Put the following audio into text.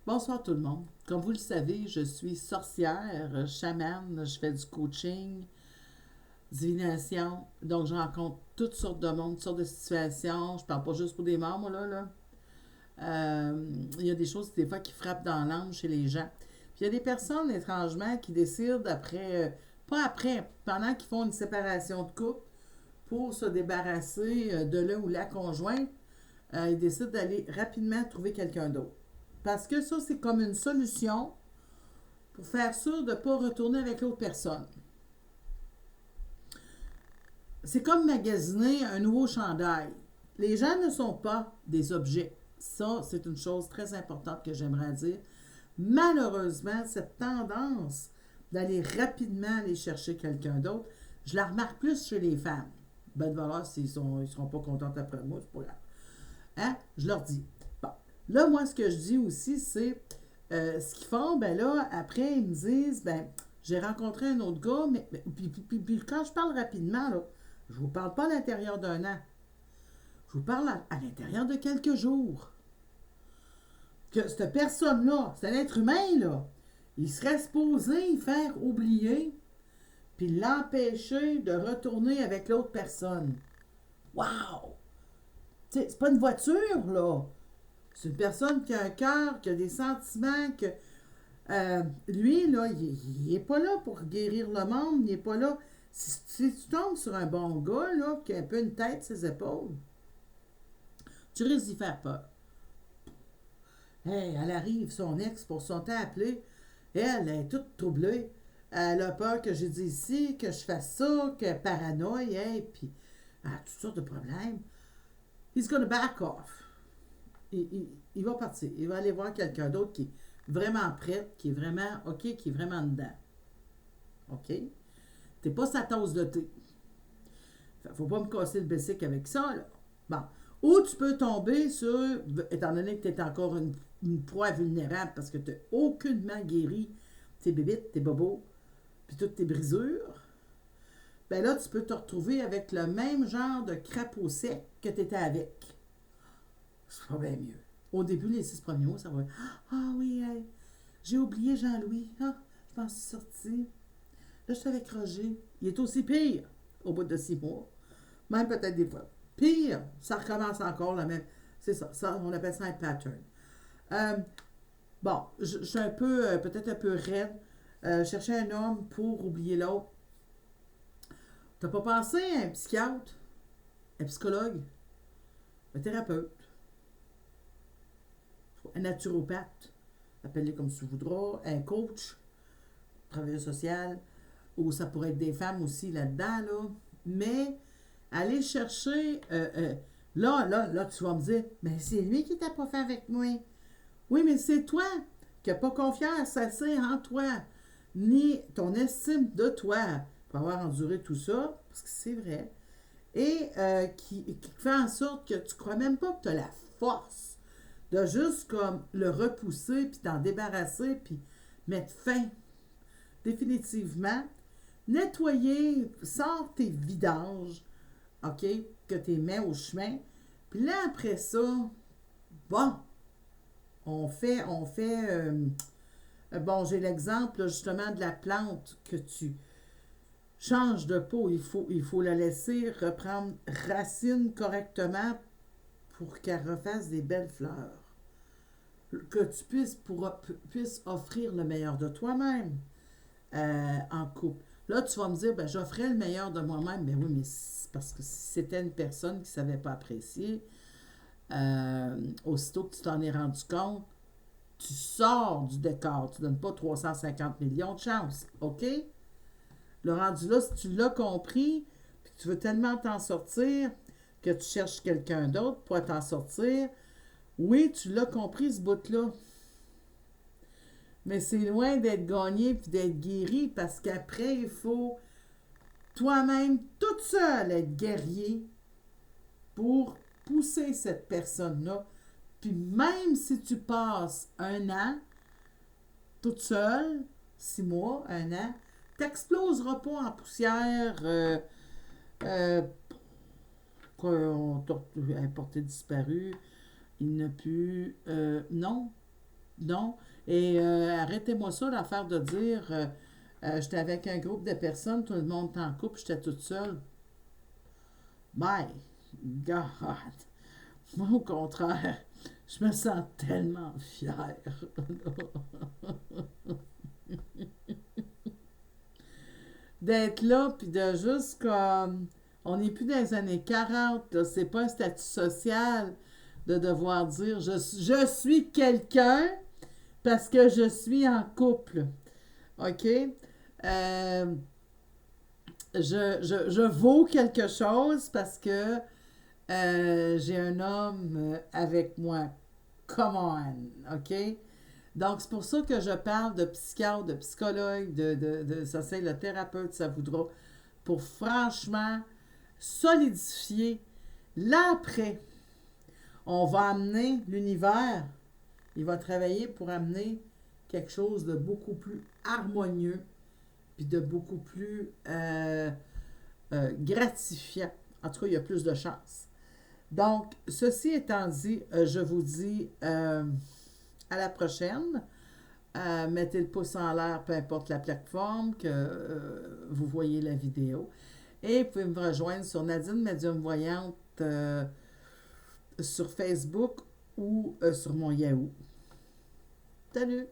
Bonsoir tout le monde. Comme vous le savez, je suis sorcière, chamane, je fais du coaching, divination. Donc, je rencontre toutes sortes de monde, toutes sortes de situations. Je parle pas juste pour des morts, moi, là. Il y a des choses, des fois, qui frappent dans l'âme chez les gens. Puis, il y a des personnes, étrangement, qui décident pas après, pendant qu'ils font une séparation de couple, pour se débarrasser de l'un ou la conjointe, ils décident d'aller rapidement trouver quelqu'un d'autre. Parce que ça, c'est comme une solution pour faire sûr de ne pas retourner avec l'autre personne. C'est comme magasiner un nouveau chandail. Les gens ne sont pas des objets. Ça, c'est une chose très importante que j'aimerais dire. Malheureusement, cette tendance d'aller rapidement aller chercher quelqu'un d'autre, je la remarque plus chez les femmes. Ben de valeur, s'ils ne seront pas contents après moi, c'est pas grave. Hein? Je leur dis. Bon. Là, moi, ce que je dis aussi, c'est ce qu'ils font, ben là, après, ils me disent, ben, j'ai rencontré un autre gars, puis quand je parle rapidement, là, je vous parle pas à l'intérieur d'un an. Je vous parle à l'intérieur de quelques jours. Que cette personne-là, c'est un être humain, là, il serait supposé faire oublier, puis l'empêcher de retourner avec l'autre personne. Wow! Tu sais, c'est pas une voiture, là. C'est une personne qui a un cœur, qui a des sentiments, que lui, là, il est pas là pour guérir le monde, il est pas là. Si tu tombes sur un bon gars, là, qui a un peu une tête, ses épaules, tu risques d'y faire peur. Hey, elle arrive, son ex, pour son temps appelé, elle est toute troublée. Elle a peur que j'ai dit ici, que je fasse ça, que paranoïe, hey, puis elle a toutes sortes de problèmes. He's gonna back off. Il va partir. Il va aller voir quelqu'un d'autre qui est vraiment prêt, qui est vraiment OK, qui est vraiment dedans. OK? T'es pas sa tasse de thé. Faut pas me casser le bessic avec ça, là. Bon. Ou tu peux tomber sur, étant donné que tu es encore une proie vulnérable parce que tu n'as aucunement guéri tes bébites, tes bobos, puis toutes tes brisures, ben là, tu peux te retrouver avec le même genre de crapaud sec que tu étais avec. C'est pas bien mieux. Au début, les 6 premiers mois, ça va être ah oui, hey, j'ai oublié Jean-Louis. Ah, je m'en suis sortie. Là, je suis avec Roger. Il est aussi pire au bout de 6 mois. Même peut-être des fois. Pire, ça recommence encore la même. C'est ça, on appelle ça un pattern. Euh, bon, je suis un peu, peut-être un peu raide. Chercher un homme pour oublier l'autre. T'as pas pensé à un psychiatre, un psychologue, un thérapeute, un naturopathe, appelez comme tu voudras, un coach, travailleur social, ou ça pourrait être des femmes aussi là-dedans, là. Mais aller chercher, là, tu vas me dire, mais c'est lui qui t'a pas fait avec moi. Oui, mais c'est toi qui n'as pas confiance assez en toi, ni ton estime de toi pour avoir enduré tout ça, parce que c'est vrai, et qui fait en sorte que tu crois même pas que tu as la force de juste comme le repousser, puis t'en débarrasser, puis mettre fin définitivement. Nettoyer, sors tes vidanges, OK, que tu mets au chemin. Puis là, après ça, bon, bon, j'ai l'exemple justement de la plante que tu changes de peau. Il faut la laisser reprendre racine correctement pour qu'elle refasse des belles fleurs. Que tu puisses offrir le meilleur de toi-même en couple. Là, tu vas me dire, ben, j'offrais le meilleur de moi-même. Ben oui, mais c'est parce que si c'était une personne qui ne savait pas apprécier, aussitôt que tu t'en es rendu compte, tu sors du décor. Tu ne donnes pas 350 millions de chances. OK? Le rendu là, si tu l'as compris, puis que tu veux tellement t'en sortir que tu cherches quelqu'un d'autre pour t'en sortir, oui, tu l'as compris ce bout-là. Mais c'est loin d'être gagné puis d'être guéri parce qu'après, il faut toi-même, toute seule, être guerrier pour pousser cette personne-là. Puis même si tu passes un an toute seule, 6 mois, un an, t'exploseras pas en poussière. Euh, Quoi, un porté disparu, il n'a pu. Non. non. Et arrêtez-moi ça, l'affaire de dire j'étais avec un groupe de personnes, tout le monde est en couple, j'étais toute seule. My God! Moi, au contraire, je me sens tellement fière. D'être là, puis de juste comme... On n'est plus dans les années 40, là, c'est pas un statut social de devoir dire je suis quelqu'un parce que je suis en couple. OK? Euh, je vaux quelque chose parce que j'ai un homme avec moi. Come on, OK? Donc, c'est pour ça que je parle de psychiatre, de psychologue, ça c'est le thérapeute, ça voudra, pour franchement solidifier l'après. On va amener l'univers, il va travailler pour amener quelque chose de beaucoup plus harmonieux, puis de beaucoup plus gratifiant. En tout cas, il y a plus de chances. Donc, ceci étant dit, je vous dis à la prochaine. Mettez le pouce en l'air, peu importe la plateforme que vous voyez la vidéo. Et vous pouvez me rejoindre sur Nadine Médium Voyante sur Facebook ou sur mon Yahoo. Salut!